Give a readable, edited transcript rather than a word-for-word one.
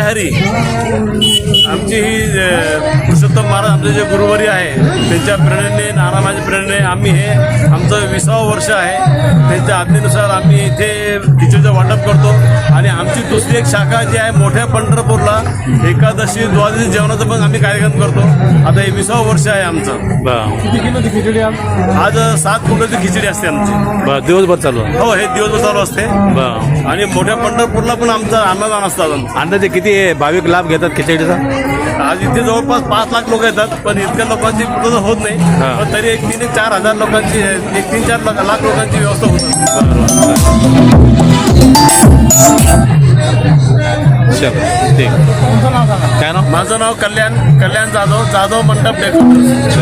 हरी आमची ही पुरुषोत्तम महाराज आमचे जे गुरुवारी आहे त्यांच्या प्रेरणेने नानामाच्या प्रेरणेने आम्ही हे आमचं 20वा वर्ष आहे. त्यांच्या आज्ञेनुसार आम्ही इथे खिचडीचं वाटप करतो. आणि आमची दुसरी एक शाखा जी आहे मोठ्या पंढरपूरला एकादशी द्वादशी जेवणाचं पण आम्ही कार्यक्रम करतो. आता हे 20वा वर्ष आहे आमचं. किती किलोची खिचडी आज 7 किलोची खिचडी असते आमची. दिवसभर चालू. हो, हे दिवसभर चालू असते. आणि मोठ्या पंढरपूरला पण आमचा अन्नदान असतात. अंदाजे किती भाविक लाभ घेतात खिचडीचा? आज इथे जवळपास 5 लाख लोक येतात, पण इतक्या लोकांची पूर्ण होत नाही. पण तरी एक 3 ते 4 हजार लोकांची 3-4 लाख लोकांची व्यवस्था होत काय नाव? माझं नाव कल्याण जाधव, जाधव मंडप डेकोरेशन.